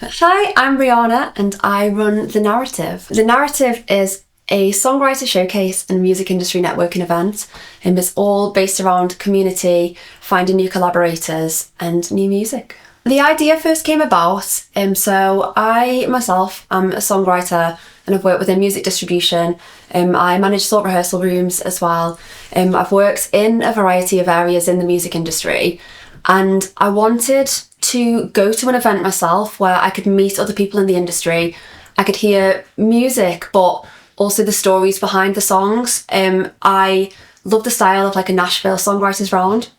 Hi, I'm Brianna and I run The Narrative. The Narrative is a songwriter showcase and music industry networking event, and it's all based around community, finding new collaborators and new music. The idea first came about, so I myself am a songwriter and I've worked within music distribution. I manage Salt rehearsal rooms as well. I've worked in a variety of areas in the music industry, and I wanted to go to an event myself where I could meet other people in the industry. I could hear music, but also the stories behind the songs. I love the style of like a Nashville songwriters round.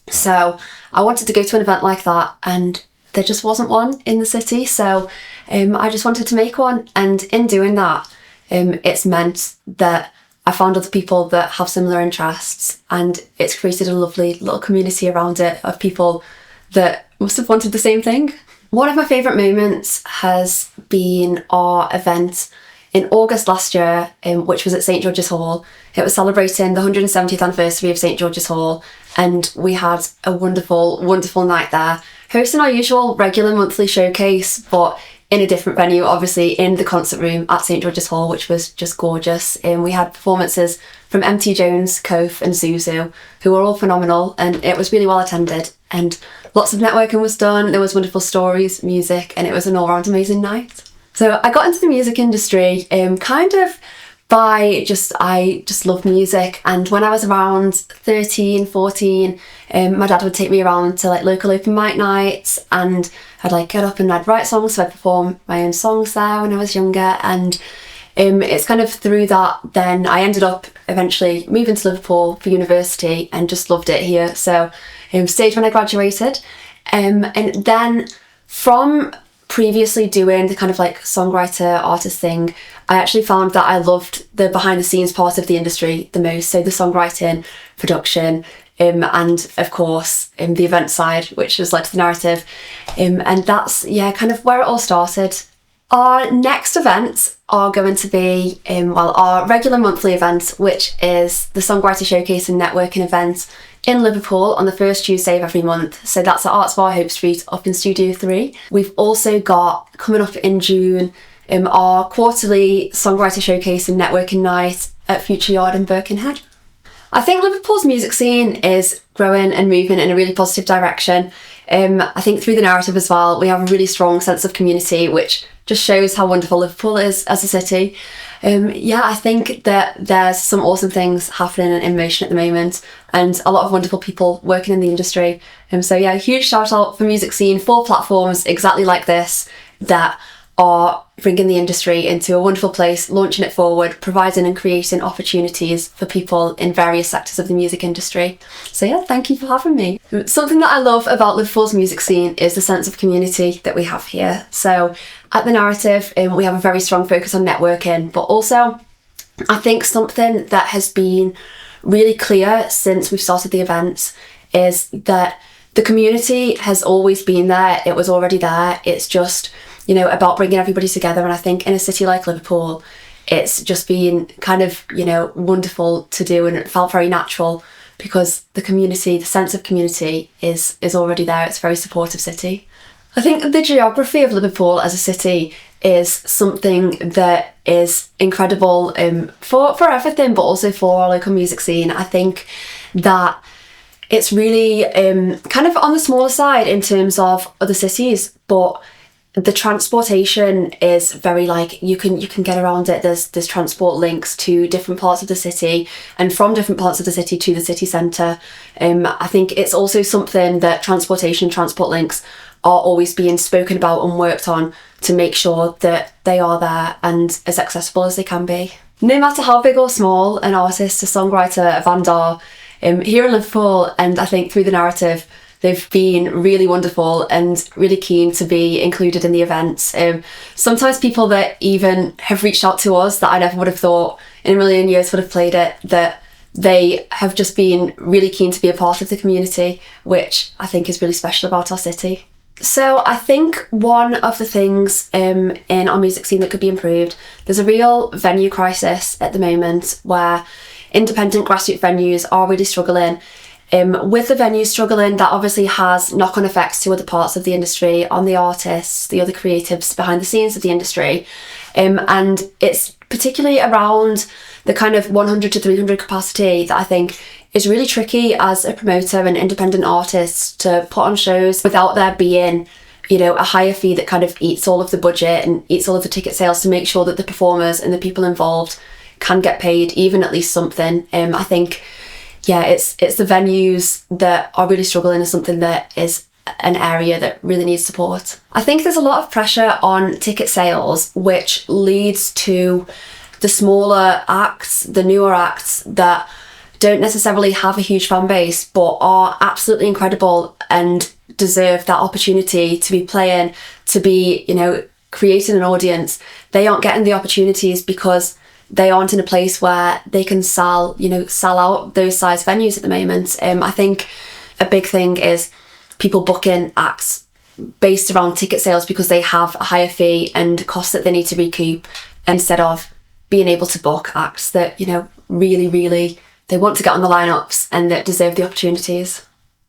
So I wanted to go to an event like that, and there just wasn't one in the city. So I just wanted to make one. And in doing that, it's meant that I found other people that have similar interests, and it's created a lovely little community around it of people that must have wanted the same thing. One of my favourite moments has been our event in August last year, which was at St George's Hall. It was celebrating the 170th anniversary of St George's Hall, and we had a wonderful, wonderful night there, hosting our usual regular monthly showcase, but in a different venue, obviously in the concert room at St George's Hall, which was just gorgeous. And we had performances from MT Jones, Kof and Zuzu, who were all phenomenal, and it was really well attended, and lots of networking was done. There was wonderful stories, music, and it was an all-round amazing night. So I got into the music industry kind of by I just love music, and when I was around 13, 14, my dad would take me around to like local open mic nights, and I'd like get up and I'd write songs, so I'd perform my own songs there when I was younger. And it's kind of through that then I ended up eventually moving to Liverpool for university and just loved it here. So stayed when I graduated, and then from previously doing the kind of like songwriter artist thing, I actually found that I loved the behind the scenes part of the industry the most. So the songwriting, production, and of course the event side, which has led to The Narrative, and that's kind of where it all started. Our next events are going to be our regular monthly event, which is the Songwriter Showcase and Networking event in Liverpool on the first Tuesday of every month. So that's at Arts Bar Hope Street up in Studio 3. We've also got coming up in June our quarterly Songwriter Showcase and Networking night at Future Yard in Birkenhead. I think Liverpool's music scene is growing and moving in a really positive direction. I think through The Narrative as well, we have a really strong sense of community, which just shows how wonderful Liverpool is as a city. I think that there's some awesome things happening and in motion at the moment, and a lot of wonderful people working in the industry. Huge shout out for Music Scene, 4 platforms exactly like this that are bringing the industry into a wonderful place, launching it forward, providing and creating opportunities for people in various sectors of the music industry. So thank you for having me. Something that I love about Liverpool's music scene is the sense of community that we have here. So at The Narrative, we have a very strong focus on networking, but also I think something that has been really clear since we've started the events is that the community has always been there. It was already there. It's just about bringing everybody together. And I think in a city like Liverpool, it's just been kind of, wonderful to do, and it felt very natural because the community, the sense of community is already there. It's a very supportive city. I think the geography of Liverpool as a city is something that is incredible for everything, but also for our local music scene. I think that it's really kind of on the smaller side in terms of other cities, but the transportation is very you can get around it. There's transport links to different parts of the city and from different parts of the city to the city centre. I think it's also something that transport links are always being spoken about and worked on to make sure that they are there and as accessible as they can be. No matter how big or small an artist, a songwriter, a band are here in Liverpool, and I think through The Narrative, they've been really wonderful and really keen to be included in the events. Sometimes people that even have reached out to us that I never would have thought in a million years would have played it, that they have just been really keen to be a part of the community, which I think is really special about our city. So I think one of the things in our music scene that could be improved, there's a real venue crisis at the moment where independent grassroots venues are really struggling. With the venues struggling, that obviously has knock-on effects to other parts of the industry, on the artists, the other creatives behind the scenes of the industry. And it's particularly around the kind of 100 to 300 capacity that I think is really tricky as a promoter and independent artist to put on shows without there being, a higher fee that kind of eats all of the budget and eats all of the ticket sales to make sure that the performers and the people involved can get paid even at least something. I think, it's the venues that are really struggling is something that is an area that really needs support. I think there's a lot of pressure on ticket sales, which leads to the smaller acts, the newer acts that don't necessarily have a huge fan base but are absolutely incredible and deserve that opportunity to be playing, to be, creating an audience. They aren't getting the opportunities because they aren't in a place where they can sell out those size venues at the moment. I think a big thing is people booking acts based around ticket sales because they have a higher fee and costs that they need to recoup, instead of being able to book acts that, really, really they want to get on the lineups and that deserve the opportunities.